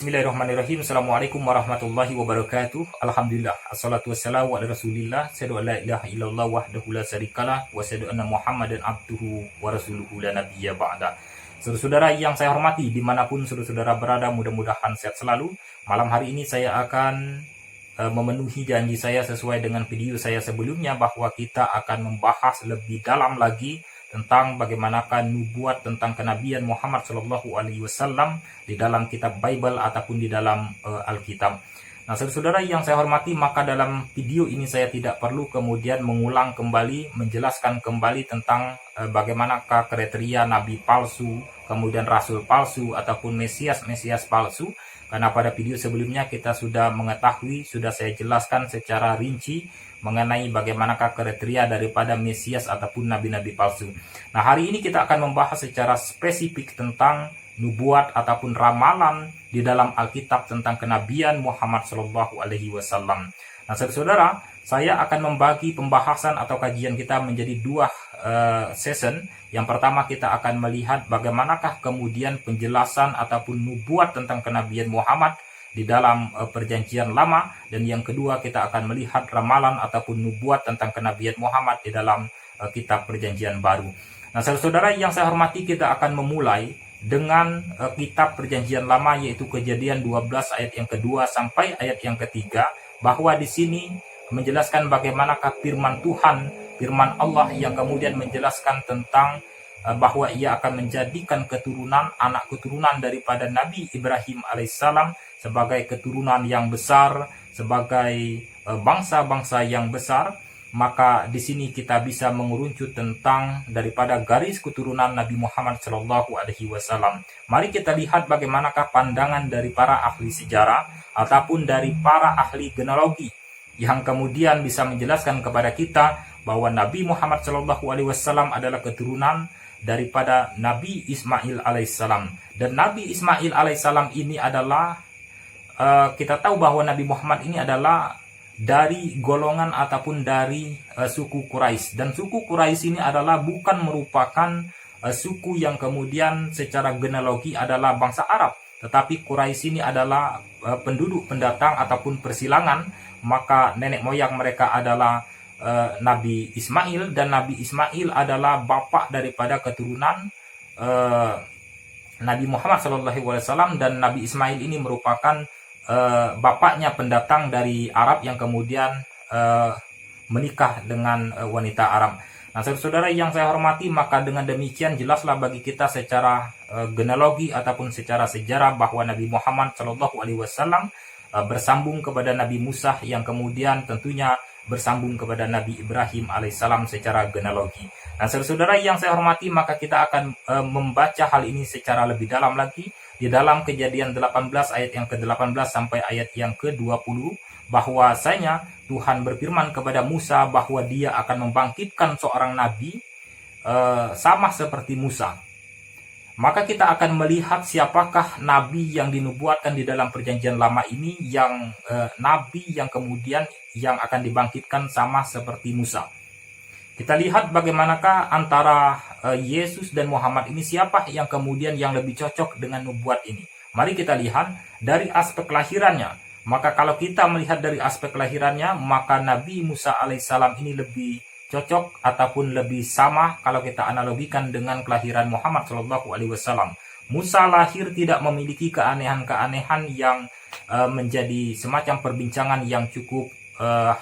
Bismillahirrahmanirrahim. Assalamualaikum warahmatullahi wabarakatuh. Alhamdulillah. Assalatu wassalamu ala rasulillah. Asyhadu an la ilaha illallah wahdahu la syarikalah. Wa asyhadu anna muhammadan abduhu wa rasuluhu la nabiyya ba'da. Saudara-saudara yang saya hormati, dimanapun saudara-saudara berada, mudah-mudahan sehat selalu. Malam hari ini saya akan memenuhi janji saya sesuai dengan video saya sebelumnya, bahwa kita akan membahas lebih dalam lagi tentang bagaimanakah nubuat tentang kenabian Muhammad Shallallahu Alaihi Wasallam di dalam kitab Bible ataupun di dalam Alkitab. Nah, saudara-saudara yang saya hormati, maka dalam video ini saya tidak perlu kemudian mengulang kembali, menjelaskan kembali tentang bagaimanakah kriteria nabi palsu, kemudian rasul palsu ataupun mesias palsu, karena pada video sebelumnya kita sudah mengetahui, sudah saya jelaskan secara rinci mengenai bagaimanakah kriteria daripada mesias ataupun nabi-nabi palsu. Nah, hari ini kita akan membahas secara spesifik tentang nubuat ataupun ramalan di dalam Alkitab tentang kenabian Muhammad Shallallahu Alaihi Wasallam. Nah, saudara, saya akan membagi pembahasan atau kajian kita menjadi dua session. Yang pertama, kita akan melihat bagaimanakah kemudian penjelasan ataupun nubuat tentang kenabian Muhammad di dalam perjanjian lama, dan yang kedua kita akan melihat ramalan ataupun nubuat tentang kenabian Muhammad di dalam kitab perjanjian baru. Nah, saudara yang saya hormati, kita akan memulai dengan kitab perjanjian lama, yaitu Kejadian 12 ayat yang kedua sampai ayat yang ketiga, bahwa di sini menjelaskan bagaimanakah firman Tuhan, firman Allah yang kemudian menjelaskan tentang bahwa ia akan menjadikan anak keturunan daripada Nabi Ibrahim alaihissalam sebagai keturunan yang besar, sebagai bangsa-bangsa yang besar. Maka di sini kita bisa mengerucut tentang daripada garis keturunan Nabi Muhammad Shallallahu Alaihi Wasallam. Mari kita lihat bagaimanakah pandangan dari para ahli sejarah ataupun dari para ahli genealogi yang kemudian bisa menjelaskan kepada kita bahwa Nabi Muhammad Shallallahu Alaihi Wasallam adalah keturunan daripada Nabi Ismail alaihissalam. Dan Nabi Ismail alaihissalam ini adalah kita tahu bahwa Nabi Muhammad ini adalah dari golongan ataupun dari suku Quraisy, dan suku Quraisy ini adalah bukan merupakan suku yang kemudian secara genealogi adalah bangsa Arab, tetapi Quraisy ini adalah penduduk pendatang ataupun persilangan. Maka nenek moyang mereka adalah Nabi Ismail, dan Nabi Ismail adalah bapak daripada keturunan Nabi Muhammad SAW, dan Nabi Ismail ini merupakan bapaknya pendatang dari Arab yang kemudian menikah dengan wanita Arab. Nah, saudara yang saya hormati, maka dengan demikian jelaslah bagi kita secara genealogi ataupun secara sejarah bahwa Nabi Muhammad SAW bersambung kepada Nabi Musa, yang kemudian tentunya bersambung kepada Nabi Ibrahim alaihissalam secara genealogi. Nah, saudara yang saya hormati, maka kita akan membaca hal ini secara lebih dalam lagi di dalam Kejadian 18 ayat yang ke-18 sampai ayat yang ke-20, bahwasanya Tuhan berfirman kepada Musa bahwa dia akan membangkitkan seorang nabi sama seperti Musa. Maka kita akan melihat siapakah nabi yang dinubuatkan di dalam perjanjian lama ini, yang nabi yang kemudian yang akan dibangkitkan sama seperti Musa. Kita lihat bagaimanakah antara Yesus dan Muhammad ini, siapa yang kemudian yang lebih cocok dengan nubuat ini. Mari kita lihat dari aspek kelahirannya. Maka kalau kita melihat dari aspek kelahirannya, maka Nabi Musa alaihissalam ini lebih cocok ataupun lebih sama kalau kita analogikan dengan kelahiran Muhammad Shallallahu Alaihi Wasallam. Musa lahir tidak memiliki keanehan-keanehan yang menjadi semacam perbincangan yang cukup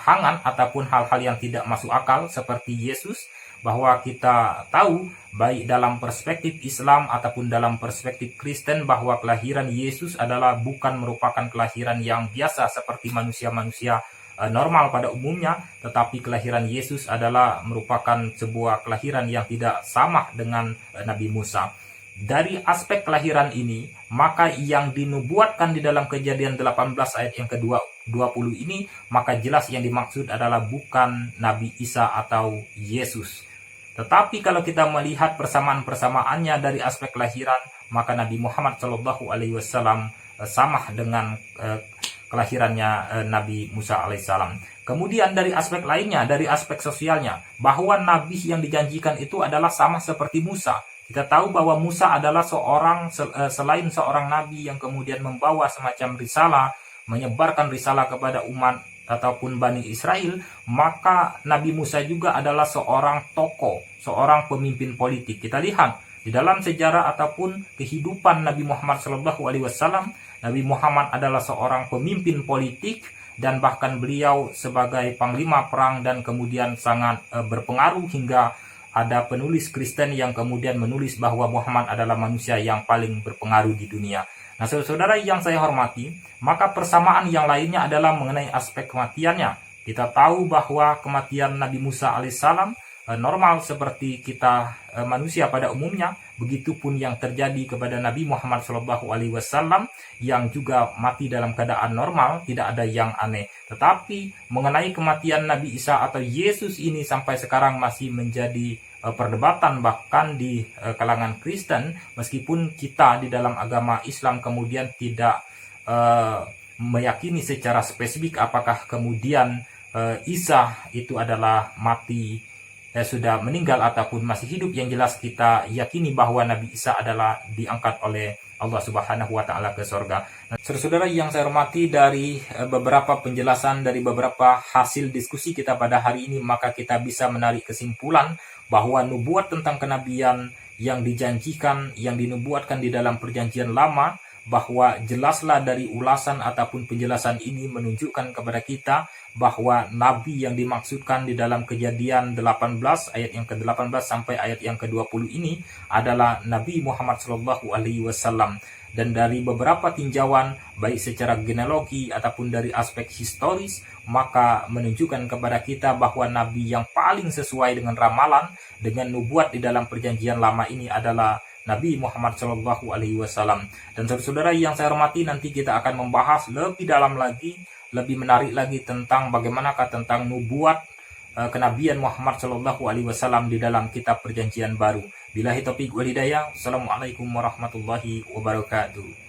hangat ataupun hal-hal yang tidak masuk akal seperti Yesus, bahwa kita tahu baik dalam perspektif Islam ataupun dalam perspektif Kristen bahwa kelahiran Yesus adalah bukan merupakan kelahiran yang biasa seperti manusia-manusia normal pada umumnya, tetapi kelahiran Yesus adalah merupakan sebuah kelahiran yang tidak sama dengan Nabi Musa. Dari aspek kelahiran ini, maka yang dinubuatkan di dalam Kejadian 18 ayat yang ke-20 ini, maka jelas yang dimaksud adalah bukan Nabi Isa atau Yesus. Tetapi kalau kita melihat persamaan-persamaannya dari aspek kelahiran, maka Nabi Muhammad SAW sama dengan kelahirannya Nabi Musa alaihissalam. Kemudian dari aspek lainnya, dari aspek sosialnya, bahwa Nabi yang dijanjikan itu adalah sama seperti Musa. Kita tahu bahwa Musa adalah selain seorang nabi yang kemudian membawa semacam risalah, menyebarkan risalah kepada umat ataupun Bani Israel, maka Nabi Musa juga adalah seorang tokoh, seorang pemimpin politik. Kita lihat di dalam sejarah ataupun kehidupan Nabi Muhammad SAW, Nabi Muhammad adalah seorang pemimpin politik dan bahkan beliau sebagai panglima perang dan kemudian sangat berpengaruh hingga ada penulis Kristen yang kemudian menulis bahwa Muhammad adalah manusia yang paling berpengaruh di dunia. Nah, saudara yang saya hormati, maka persamaan yang lainnya adalah mengenai aspek kematiannya. Kita tahu bahwa kematian Nabi Musa alaihissalam normal seperti kita manusia pada umumnya, begitupun yang terjadi kepada Nabi Muhammad SAW yang juga mati dalam keadaan normal, tidak ada yang aneh. Tetapi mengenai kematian Nabi Isa atau Yesus ini sampai sekarang masih menjadi perdebatan bahkan di kalangan Kristen, meskipun kita di dalam agama Islam kemudian tidak meyakini secara spesifik apakah kemudian Isa itu adalah mati, sudah meninggal ataupun masih hidup. Yang jelas kita yakini bahwa Nabi Isa adalah diangkat oleh Allah Subhanahu wa Ta'ala ke sorga. Nah, saudara yang saya hormati, dari beberapa penjelasan, dari beberapa hasil diskusi kita pada hari ini, maka kita bisa menarik kesimpulan bahwa nubuat tentang kenabian yang dijanjikan, yang dinubuatkan di dalam perjanjian lama, bahwa jelaslah dari ulasan ataupun penjelasan ini menunjukkan kepada kita bahwa nabi yang dimaksudkan di dalam Kejadian 18 ayat yang ke-18 sampai ayat yang ke-20 ini adalah Nabi Muhammad SAW. Dan dari beberapa tinjauan baik secara genealogi ataupun dari aspek historis, maka menunjukkan kepada kita bahwa nabi yang paling sesuai dengan ramalan, dengan nubuat di dalam perjanjian lama ini adalah Nabi Muhammad SAW. Dan saudara yang saya hormati, nanti kita akan membahas lebih dalam lagi, lebih menarik lagi tentang bagaimanakah tentang nubuat kenabian Muhammad SAW di dalam kitab perjanjian baru. Billahi taufiq wal hidayah. Assalamualaikum warahmatullahi wabarakatuh.